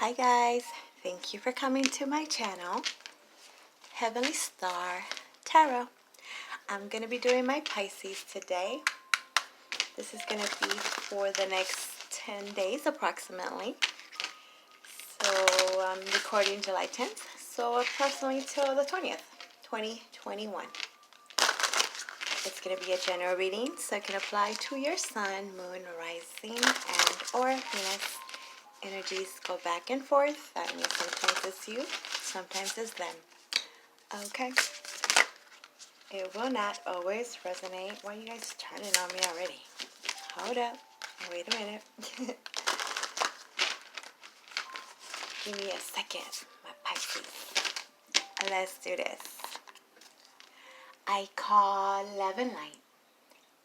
Hi guys, thank you for coming to my channel, Heavenly Star Tarot. I'm going to be doing my Pisces today. This is going to be for the next 10 days approximately. So I'm recording July 10th, so approximately till the 20th, 2021. It's going to be a general reading, so it can apply to your sun, moon, rising, and or Venus. Energies go back and forth. That means sometimes it's you, sometimes it's them. Okay? It will not always resonate. Why are you guys turning on me already? Hold up. Wait a minute. Give me a second, my Pisces. Let's do this. I call love and light,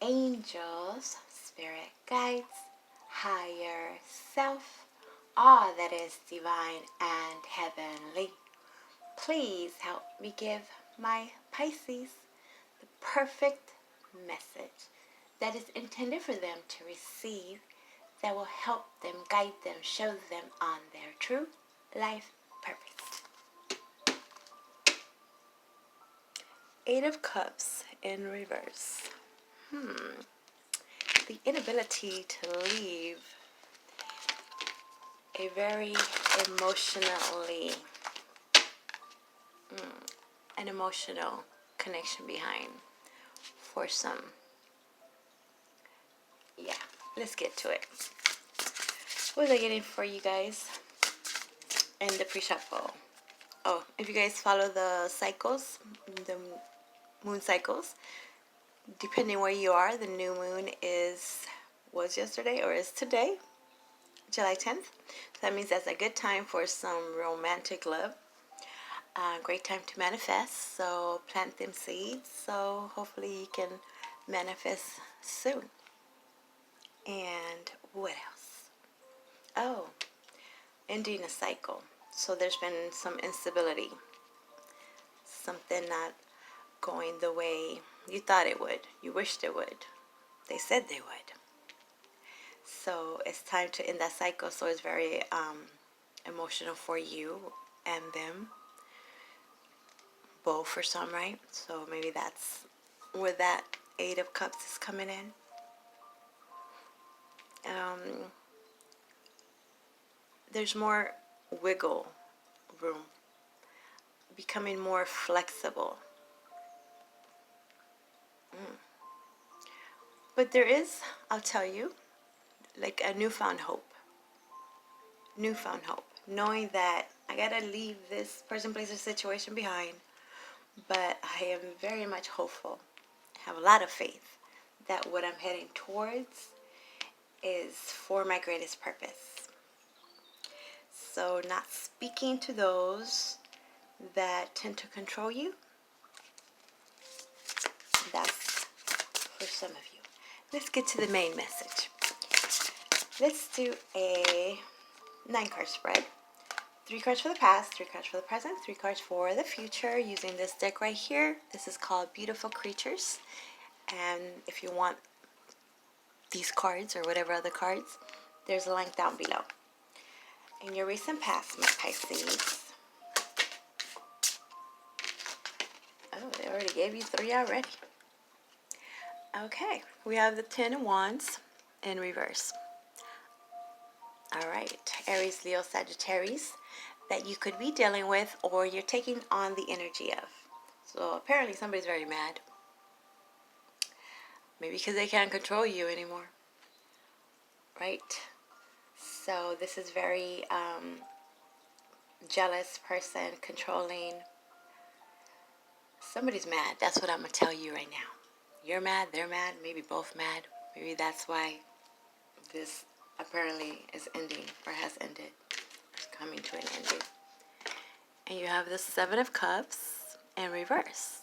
angels, spirit guides, higher self, all that is divine and heavenly. Please help me give my Pisces the perfect message that is intended for them to receive, that will help them, guide them, show them on their true life purpose. Eight of Cups in reverse. The inability to leave a very emotionally, an emotional connection behind for some. Yeah, let's get to it. What was I getting for you guys in the pre-shuffle? Oh, if you guys follow the cycles, the moon cycles, depending where you are, the new moon was yesterday or is today, July 10th. So that means that's a good time for some romantic love. Great time to manifest, so plant them seeds, so hopefully you can manifest soon. And what else? Oh, ending a cycle. So there's been some instability, something not going the way you thought it would, you wished it would, they said they would. So it's time to end that cycle. So it's very emotional for you and them, both for some, right? So maybe that's where that Eight of Cups is coming in. There's more wiggle room, becoming more flexible. But there is, I'll tell you, like a newfound hope. Newfound hope. Knowing that I gotta leave this person, place, or situation behind. But I am very much hopeful. I have a lot of faith that what I'm heading towards is for my greatest purpose. So not speaking to those that tend to control you. That's for some of you. Let's get to the main message. Let's do a 9-card spread. 3 cards for the past, 3 cards for the present, 3 cards for the future using this deck right here. This is called Beautiful Creatures. And if you want these cards or whatever other cards, there's a link down below. In your recent past, my Pisces. Oh, they already gave you 3 already. Okay, we have the 10 of Wands in reverse. All right, Aries, Leo, Sagittarius that you could be dealing with or you're taking on the energy of. So apparently somebody's very mad. Maybe because they can't control you anymore. Right? So this is very jealous person, controlling. Somebody's mad. That's what I'm going to tell you right now. You're mad, they're mad, maybe both mad. Maybe that's why this apparently is ending or has ended. It's coming to an ending. And you have the 7 of Cups in reverse.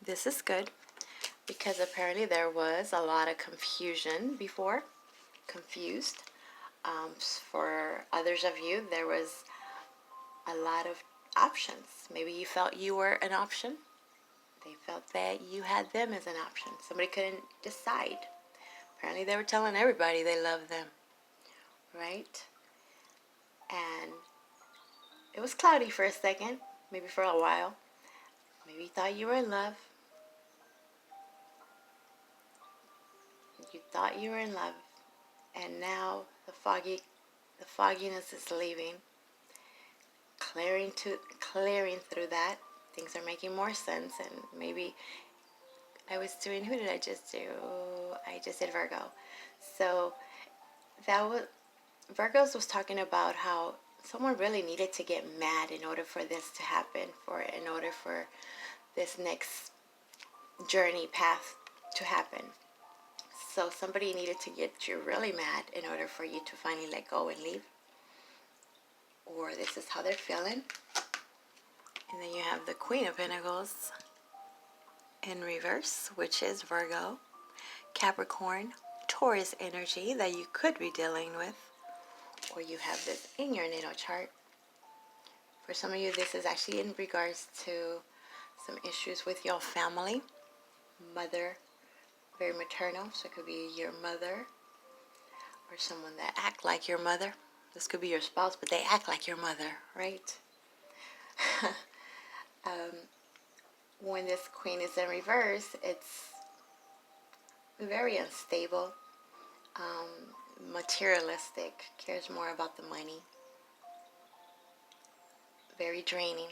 This is good because apparently there was a lot of confusion before. Confused. For others of you, there was a lot of options. Maybe you felt you were an option. They felt that you had them as an option. Somebody couldn't decide. Apparently they were telling everybody they loved them. Right? And it was cloudy for a second, maybe for a while. Maybe you thought you were in love. You thought you were in love, and now the fogginess is leaving. Clearing through that, things are making more sense. And maybe I was doing, who did I just do? I just did Virgo. So that was, Virgos was talking about how someone really needed to get mad in order for this to happen, in order for this next journey path to happen. So somebody needed to get you really mad in order for you to finally let go and leave. Or this is how they're feeling. And then you have the Queen of Pentacles in reverse, which is Virgo, Capricorn, Taurus energy that you could be dealing with. Or you have this in your natal chart. For some of you, this is actually in regards to some issues with your family. Mother, very maternal, so it could be your mother or someone that act like your mother. This could be your spouse, but they act like your mother, right? When this Queen is in reverse, it's very unstable, materialistic, cares more about the money, very draining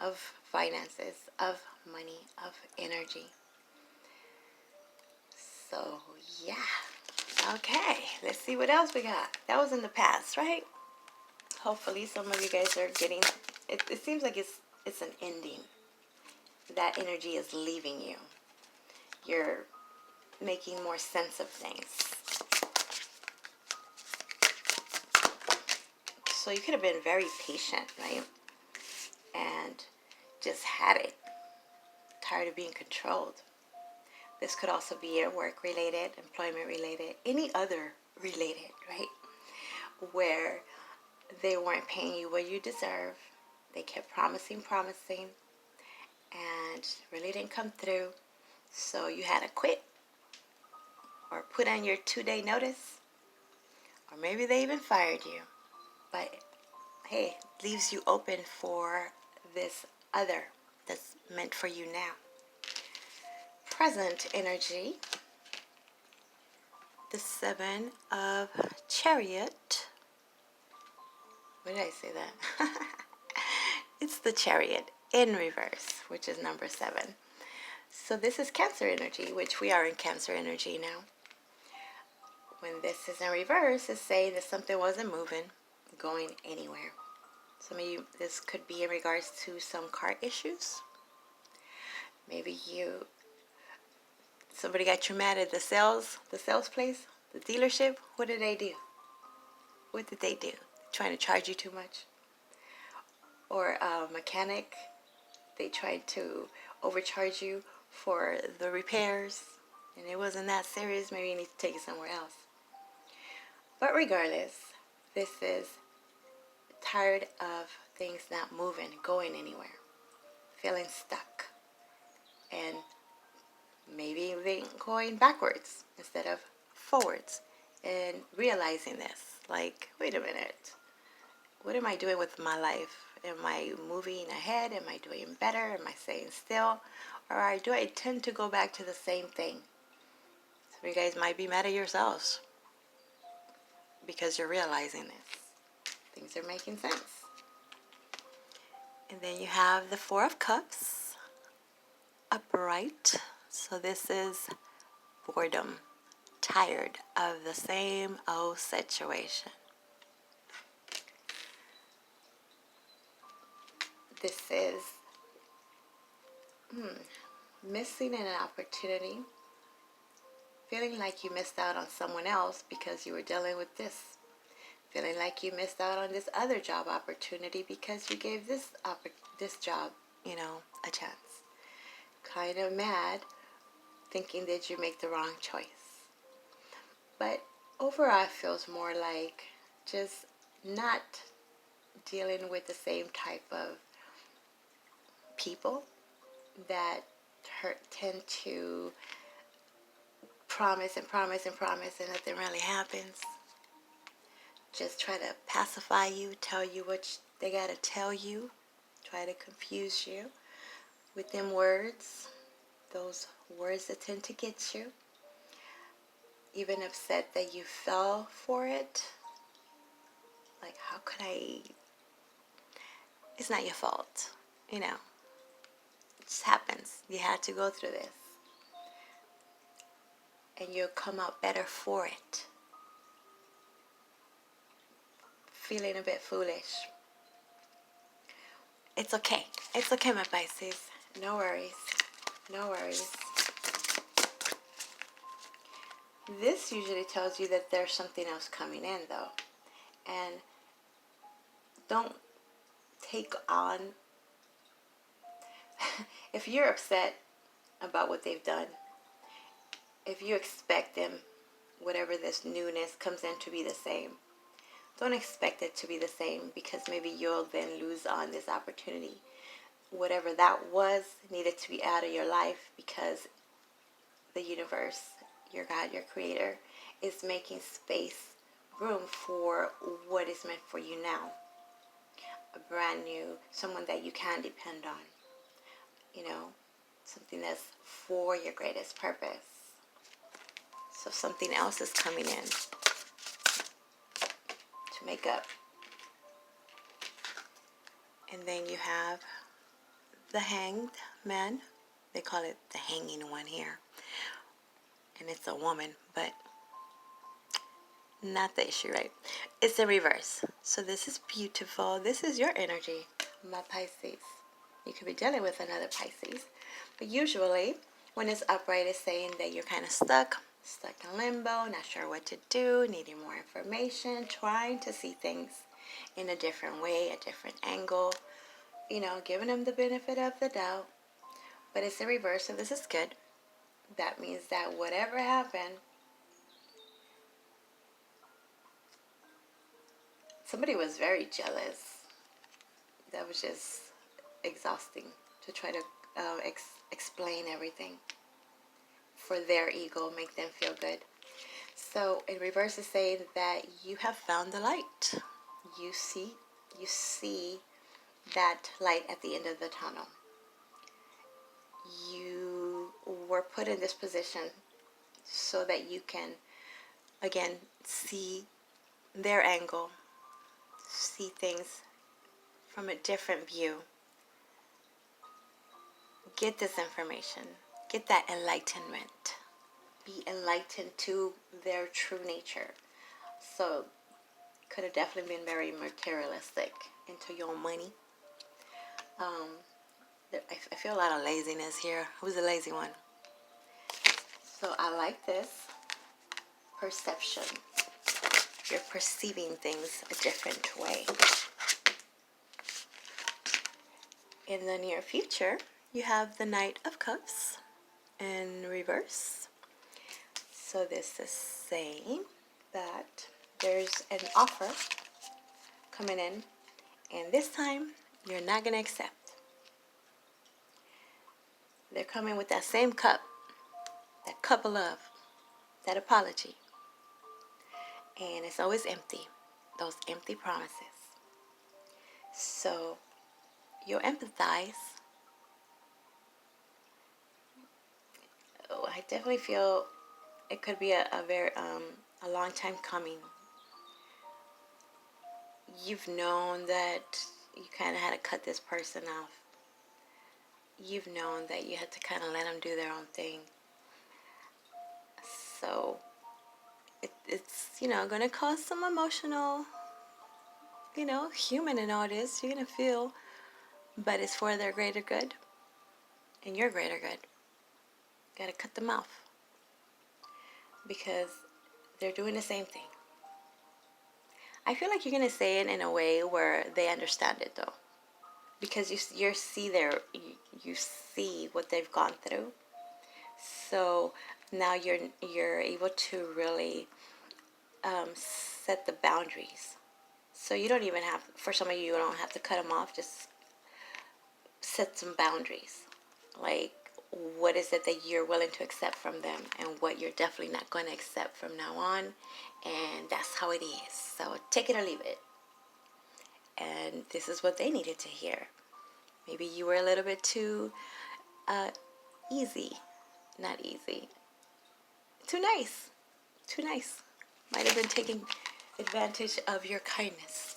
of finances, of money, of energy. So, yeah. Okay, let's see what else we got. That was in the past, right? Hopefully some of you guys are getting, it seems like it's an ending. That energy is leaving you. You're making more sense of things. So you could have been very patient, right? And just had it. Tired of being controlled. This could also be your work related, employment related, any other related, right? Where they weren't paying you what you deserve. They kept promising, and really didn't come through. So you had to quit or put on your 2-day notice. Or maybe they even fired you. But hey, leaves you open for this other that's meant for you now. Present energy, the 7 of Chariot. What did I say that? It's the Chariot in reverse, which is number 7. So this is Cancer energy, which we are in Cancer energy now. When this is in reverse, it's saying that something wasn't moving, going anywhere. Some of you, this could be in regards to some car issues. Maybe somebody got you mad at the sales place, the dealership. What did they do? What did they do? Trying to charge you too much? Or a mechanic, they tried to overcharge you for the repairs, and it wasn't that serious. Maybe you need to take it somewhere else. But regardless, this is tired of things not moving, going anywhere, feeling stuck, and maybe even going backwards instead of forwards, and realizing this, like, wait a minute, what am I doing with my life? Am I moving ahead? Am I doing better? Am I staying still? Or do I tend to go back to the same thing? So you guys might be mad at yourselves because you're realizing this. Things are making sense. And then you have the 4 of Cups upright. So this is boredom, tired of the same old situation. This is missing an opportunity, feeling like you missed out on someone else because you were dealing with this, feeling like you missed out on this other job opportunity because you gave this job, a chance. Kind of mad, thinking that you make the wrong choice. But overall, it feels more like just not dealing with the same type of people that tend to promise and nothing really happens. just try to pacify you, tell you what they got to tell you, try to confuse you with them words, those words that tend to get you. Even upset that you fell for it. Like, how could I? It's not your fault, you know. It just happens. You had to go through this. And you'll come out better for it. Feeling a bit foolish. It's okay. It's okay, my Pisces. No worries. No worries. This usually tells you that there's something else coming in, though. And don't take on... if you're upset about what they've done, if you expect them, whatever this newness comes in, to be the same, don't expect it to be the same, because maybe you'll then lose on this opportunity. Whatever that was needed to be out of your life, because the universe, your God, your creator, is making space, room for what is meant for you now. A brand new, someone that you can depend on. You know, something that's for your greatest purpose. So something else is coming in to make up. And then you have the Hanged Man. They call it the hanging one here. And it's a woman, but not the issue, right? It's the reverse. So this is beautiful. This is your energy, my Pisces. You could be dealing with another Pisces. But usually, when it's upright, it's saying that you're kind of stuck in limbo, not sure what to do, needing more information, trying to see things in a different way, a different angle, you know, giving them the benefit of the doubt. But it's the reverse, so this is good. That means that whatever happened, somebody was very jealous. That was just exhausting to try to explain everything for their ego, make them feel good. So in reverse is saying that you have found the light. You see that light at the end of the tunnel. You were put in this position so that you can, again, see their angle, see things from a different view. Get this information. Get that enlightenment. Be enlightened to their true nature. So, could have definitely been very materialistic, into your money. I feel a lot of laziness here. Who's the lazy one? So I like this perception. You're perceiving things a different way. In the near future, you have the Knight of Cups in reverse. So this is saying that there's an offer coming in, and this time you're not going to accept. They're coming with that same cup, that cup of love, that apology. And it's always empty, those empty promises. So you'll empathize. Oh, I definitely feel it could be a very a long time coming. You've known that you kind of had to cut this person off. You've known that you had to kind of let them do their own thing. So it's, you know, going to cause some emotional, you know, human in all this. You're going to feel, but it's for their greater good and your greater good. Got to cut them off because they're doing the same thing. I feel like you're going to say it in a way where they understand it, though, because you see what they've gone through. So now you're able to really set the boundaries. So you don't even have, for some of you don't have to cut them off. Just set some boundaries. Like, what is it that you're willing to accept from them and what you're definitely not going to accept from now on. And that's how it is. So take it or leave it. And this is what they needed to hear. Maybe you were a little bit too easy. Not easy. Too nice. Too nice. Might have been taking advantage of your kindness.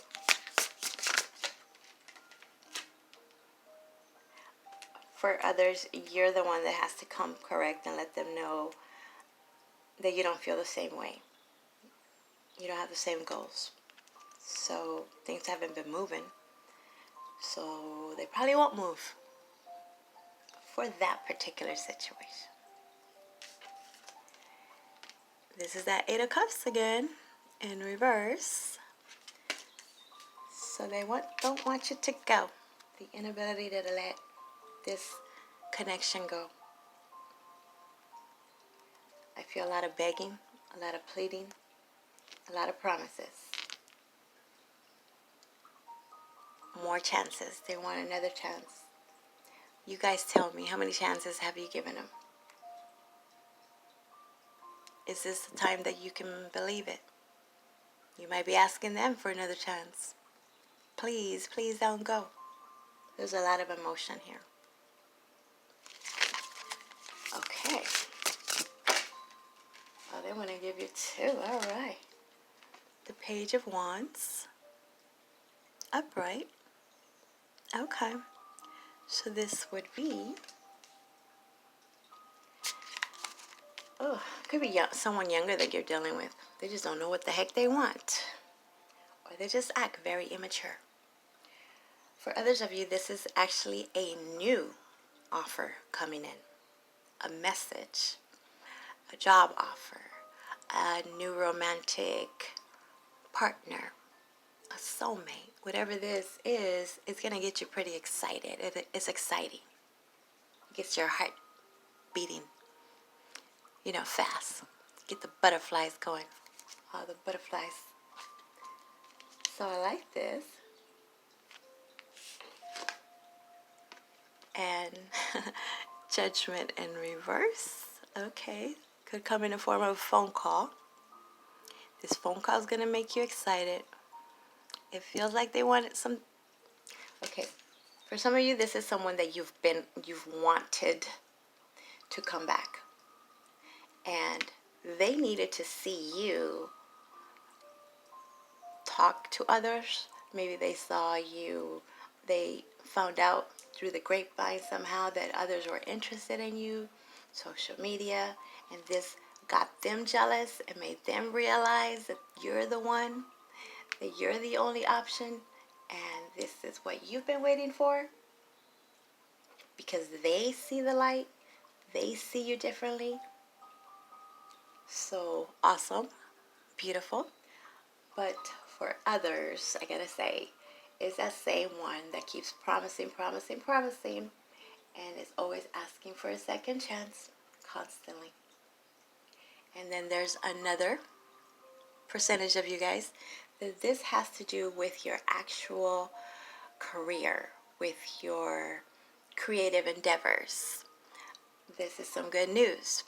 For others, you're the one that has to come correct and let them know that you don't feel the same way. You don't have the same goals. So things haven't been moving. So they probably won't move for that particular situation. This is that 8 of Cups again in reverse. So they don't want you to go. The inability to let this connection go. I feel a lot of begging, a lot of pleading, a lot of promises. More chances. They want another chance. You guys tell me, how many chances have you given them? Is this the time that you can believe it? You might be asking them for another chance. Please, please don't go. There's a lot of emotion here. Okay. Oh, they want to give you 2. All right. The Page of Wands. Upright. Okay. So this would be... Oh, could be someone younger that you're dealing with. They just don't know what the heck they want. Or they just act very immature. For others of you, this is actually a new offer coming in. A message. A job offer. A new romantic partner. A soulmate. Whatever this is, it's going to get you pretty excited. It's exciting. It gets your heart beating, fast. Get the butterflies going. All the butterflies. So I like this. And Judgment in reverse. Okay. Could come in the form of a phone call. This phone call is going to make you excited. It feels like they wanted some... Okay. For some of you, this is someone that you've wanted to come back. And they needed to see you talk to others. Maybe they saw you, they found out through the grapevine somehow that others were interested in you, social media, and this got them jealous and made them realize that you're the one, that you're the only option, and this is what you've been waiting for, because they see the light, they see you differently. So awesome, beautiful. But for others, I gotta say, is that same one that keeps promising, and is always asking for a second chance constantly. And then there's another percentage of you guys that this has to do with your actual career, with your creative endeavors. This is some good news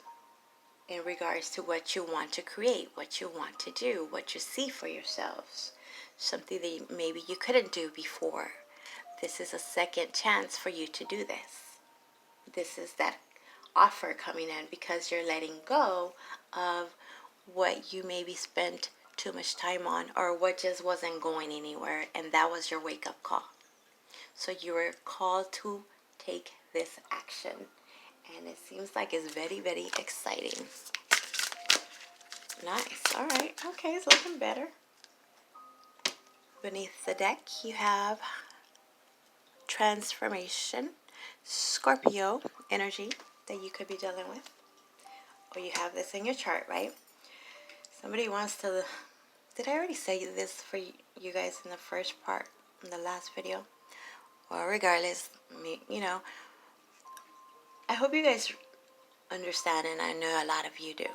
in regards to what you want to create, what you want to do, what you see for yourselves. Something that maybe you couldn't do before. This is a second chance for you to do this. This is that offer coming in because you're letting go of what you maybe spent too much time on, or what just wasn't going anywhere, and that was your wake-up call. So you were called to take this action. And it seems like it's very, very exciting. Nice. All right. Okay, it's looking better. Beneath the deck, you have transformation, Scorpio energy that you could be dealing with. Or you have this in your chart, right? Somebody wants to... Did I already say this for you guys in the first part, in the last video? Well, regardless, I hope you guys understand, and I know a lot of you do,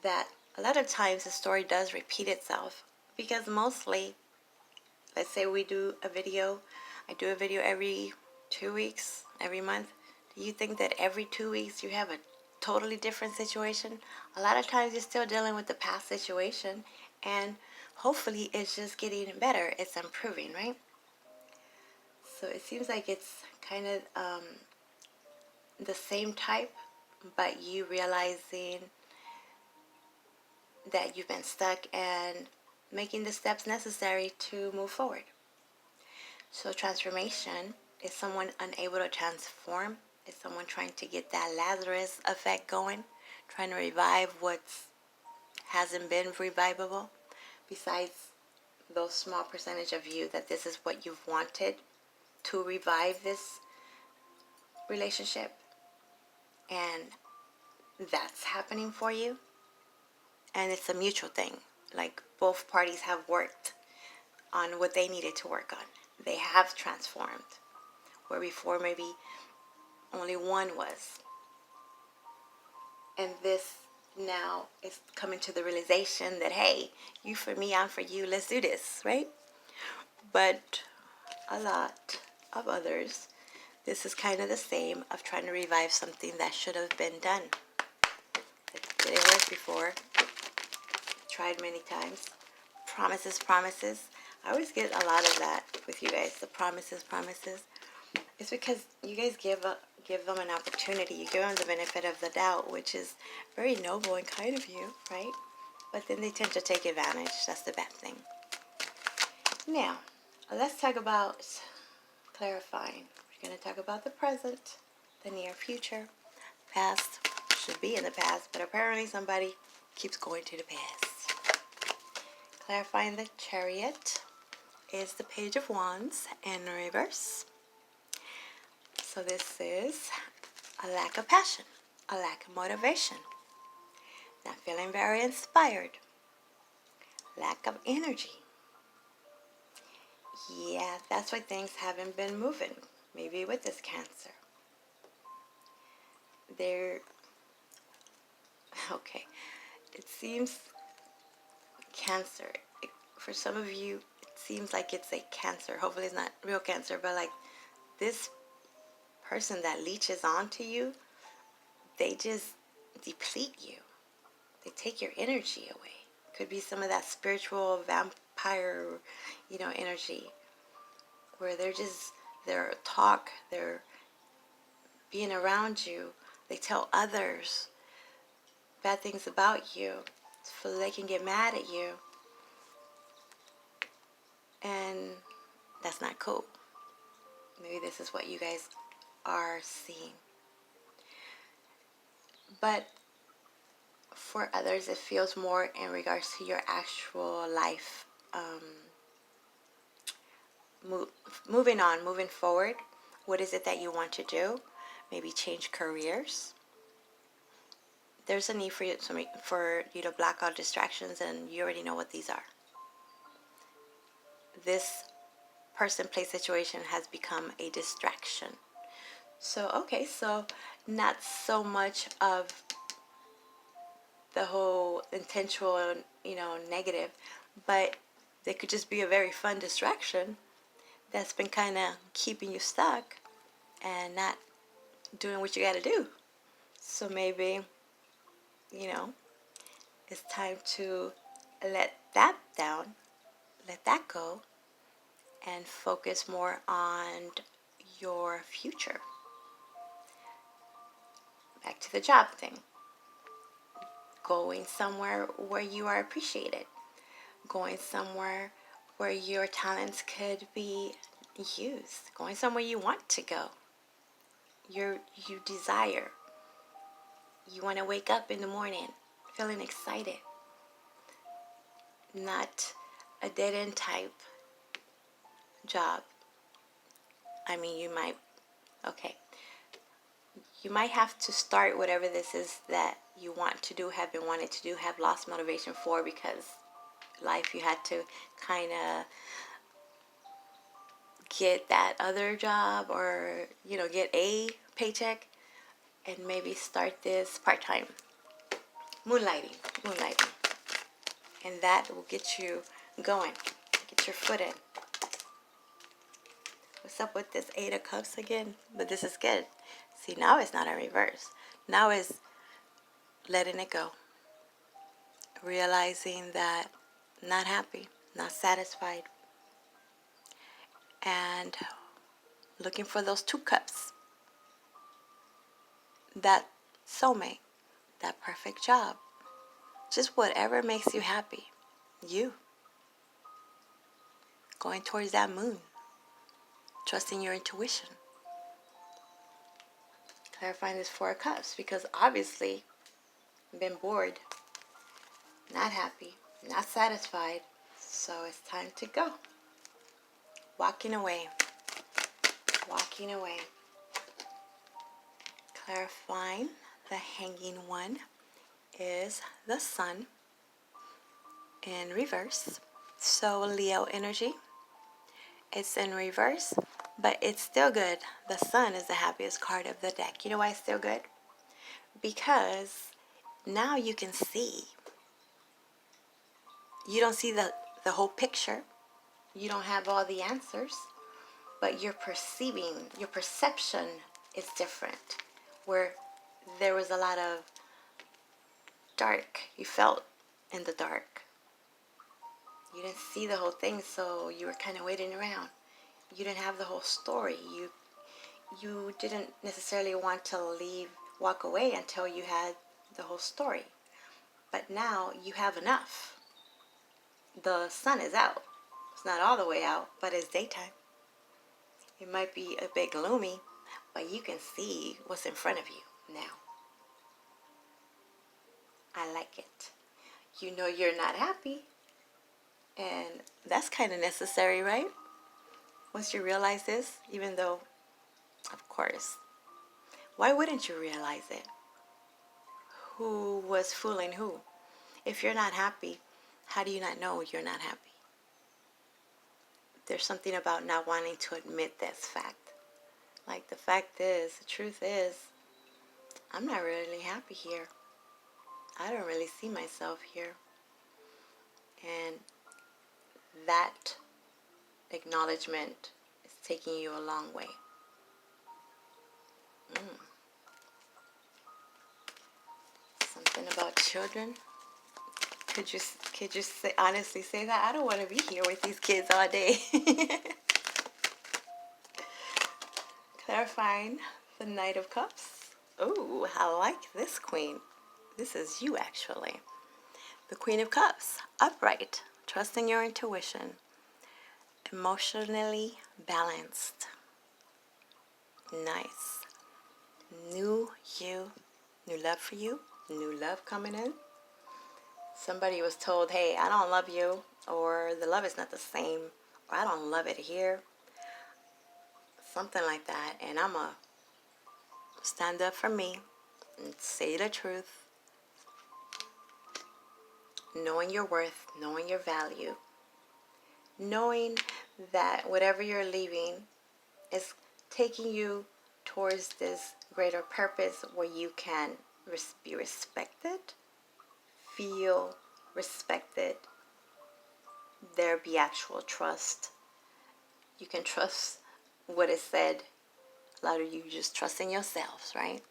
that a lot of times the story does repeat itself, because mostly, let's say we do a video, I do a video every 2 weeks, every month. Do you think that every 2 weeks you have a totally different situation? A lot of times you're still dealing with the past situation, and hopefully it's just getting better. It's improving, right? So it seems like it's kind of the same type, but you realizing that you've been stuck and making the steps necessary to move forward. So transformation is someone unable to transform. Is someone trying to get that Lazarus effect going, trying to revive what hasn't been revivable. Besides those small percentage of you that this is what you've wanted to revive this relationship, and that's happening for you, and it's a mutual thing. Like both parties have worked on what they needed to work on. They have transformed, where before maybe only one was. And this now is coming to the realization that, hey, you for me, I'm for you, let's do this, right? But a lot of others, this is kind of the same of trying to revive something that should have been done. It didn't work before. Tried many times. Promises, promises. I always get a lot of that with you guys. The promises, promises. It's because you guys give them an opportunity. You give them the benefit of the doubt, which is very noble and kind of you, right? But then they tend to take advantage. That's the bad thing. Now, let's talk about clarifying. We're going to talk about the present, the near future. Past should be in the past, but apparently somebody keeps going to the past. Clarifying the Chariot is the Page of Wands in reverse. So this is a lack of passion, a lack of motivation, not feeling very inspired, lack of energy. Yeah, that's why things haven't been moving, maybe with this Cancer. Okay, it seems Cancer, for some of you, it seems like it's a Cancer. Hopefully it's not real Cancer, but like this person that leeches onto you, they just deplete you. They take your energy away. Could be some of that spiritual vampire, energy, where they're being around you. They tell others bad things about you so they can get mad at you. And that's not cool. Maybe this is what you guys are seeing. But for others, it feels more in regards to your actual life. Moving on, moving forward. What is it that you want to do? Maybe change careers. There's a need for you to block out distractions, and you already know what these are. This person, place, situation has become a distraction. So, okay, so not so much of the whole intentional, negative, but they could just be a very fun distraction that's been kind of keeping you stuck and not doing what you got to do. So maybe, it's time to let that down, let that go, and focus more on your future. Back to the job thing. Going somewhere where you are appreciated. Going somewhere where your talents could be used. Going somewhere you want to go. You desire. You want to wake up in the morning feeling excited. Not a dead-end type job. I mean, you might have to start whatever this is that you want to do, have been wanting to do, have lost motivation for, because life you had to kind of get that other job or, get a paycheck and maybe start this part-time. Moonlighting. And that will get you going, get your foot in. What's up with this 8 of Cups again? But this is good. See, now it's not in reverse. Now it's letting it go. Realizing that not happy, not satisfied. And looking for those 2 cups. That soulmate, that perfect job. Just whatever makes you happy. You. Going towards that moon. Trusting your intuition. Clarifying this 4 cups because obviously been bored, not happy, not satisfied. So it's time to go. Walking away. Walking away. Clarifying the hanging one is the sun in reverse. So Leo energy. It's in reverse, but it's still good. The sun is the happiest card of the deck. You know why it's still good? Because now you can see. You don't see the whole picture. You don't have all the answers, but you're perceiving, your perception is different. Where there was a lot of dark, you felt in the dark. You didn't see the whole thing, so you were kind of waiting around. You didn't have the whole story. You didn't necessarily want to walk away until you had the whole story. But now you have enough. The sun is out. It's not all the way out, but it's daytime. It might be a bit gloomy, but you can see what's in front of you now. I like it. You know you're not happy. And that's kind of necessary, right? Once you realize this, even though, of course, why wouldn't you realize it? Who was fooling who? If you're not happy, how do you not know you're not happy? There's something about not wanting to admit this fact. Like the fact is, the truth is, I'm not really happy here. I don't really see myself here. And that acknowledgement is taking you a long way. Something about children. Could you honestly say that? I don't want to be here with these kids all day. Clarifying the Knight of Cups. Oh, I like this queen. This is you, actually. The Queen of Cups. Upright. Trusting your intuition. Emotionally balanced. Nice. New you. New love for you. New love coming in. Somebody was told, hey, I don't love you, or the love is not the same, or I don't love it here. Something like that. And I'm going to stand up for me and say the truth. Knowing your worth, knowing your value. Knowing that whatever you're leaving is taking you towards this greater purpose where you can be respected, feel respected, there be actual trust. You can trust what is said. A lot of you just trust in yourselves, right?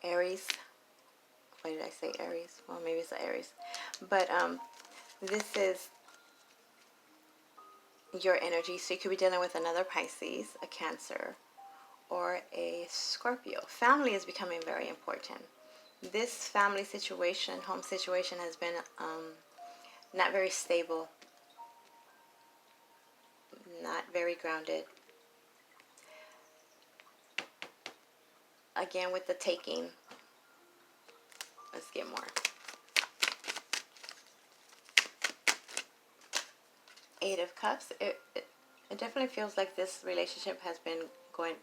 Aries. Why did I say Aries? Well, maybe it's Aries. But this is your energy. So you could be dealing with another Pisces, a Cancer, or a Scorpio. Family is becoming very important. This family situation, home situation, has been not very stable, not very grounded. Again, with the taking. Let's get more. Eight of Cups. It definitely feels like this relationship has been going.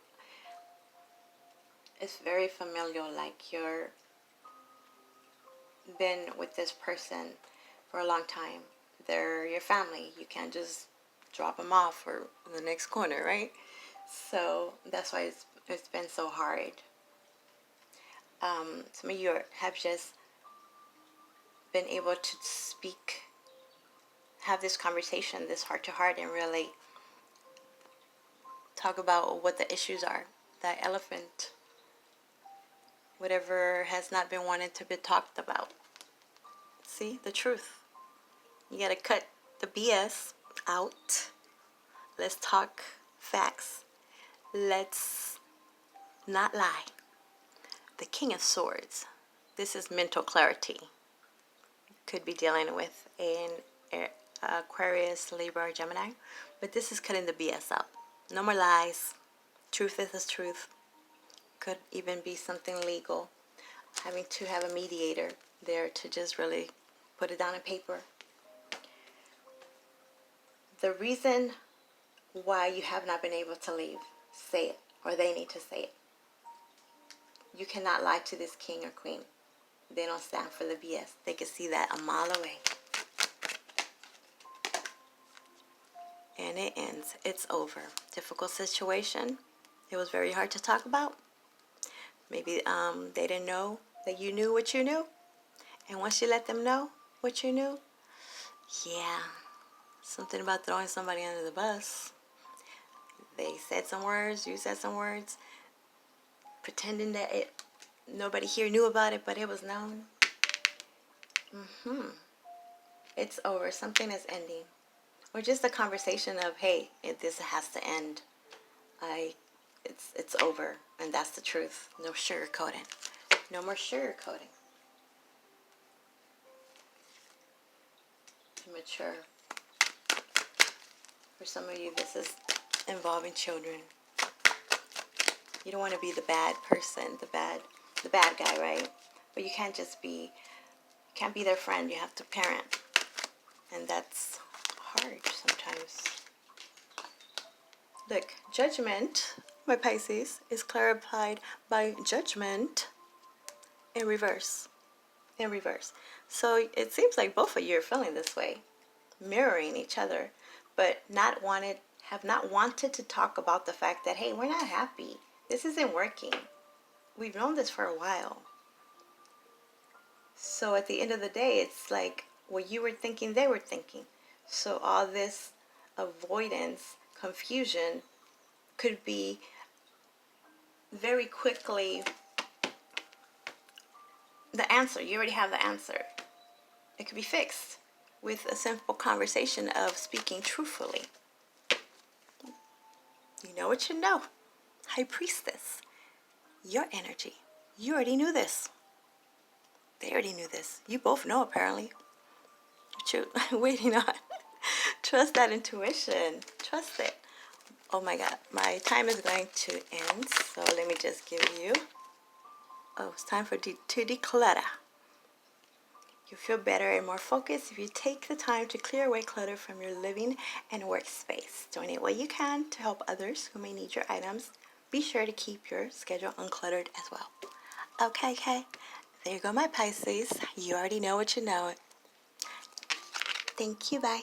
It's very familial, like you're been with this person for a long time. They're your family. You can't just drop them off for the next corner, right? So that's why it's been so hard. Some of you have just been able to speak, have this conversation, this heart-to-heart, and really Talk about what the issues are. That elephant. Whatever has not been wanted to be talked about. See? The truth. You gotta cut the BS out. Let's talk facts. Let's not lie. The King of Swords. This is mental clarity. Could be dealing with an Aquarius, Libra, or Gemini. But this is cutting the BS out. No more lies. Truth is the truth. Could even be something legal. Having to have a mediator there to just really put it down on paper. The reason why you have not been able to leave, say it. Or they need to say it. You cannot lie to this king or queen. They don't stand for the BS. They can see that a mile away. And it ends. It's over. Difficult situation. It was very hard to talk about. Maybe they didn't know that you knew what you knew. And once you let them know what you knew, yeah, something about throwing somebody under the bus. They said some words, you said some words, pretending that nobody here knew about it, but it was known. It's over. Something is ending. Or just a conversation of, hey, this has to end. It's over, and that's the truth. No sugarcoating. No more sugarcoating. Mature. For some of you, this is involving children. You don't want to be the bad person, the bad guy, right? But you can't be their friend. You have to parent, and that's hard sometimes. Look, judgment, my Pisces, is clarified by judgment in reverse. In reverse. So it seems like both of you are feeling this way, mirroring each other, but have not wanted to talk about the fact that, hey, we're not happy. This isn't working. We've known this for a while. So at the end of the day, it's like what you were thinking, they were thinking. So all this avoidance, confusion could be very quickly the answer. You already have the answer. It could be fixed with a simple conversation of speaking truthfully. You know what you know. High Priestess, your energy. You already knew this. They already knew this. You both know, apparently. What you waiting on? Trust that intuition. Trust it. Oh my God. My time is going to end. So let me just give you... Oh, it's time to declutter. You feel better and more focused if you take the time to clear away clutter from your living and workspace. Donate what you can to help others who may need your items. Be sure to keep your schedule uncluttered as well. Okay. There you go, my Pisces. You already know what you know. Thank you. Bye.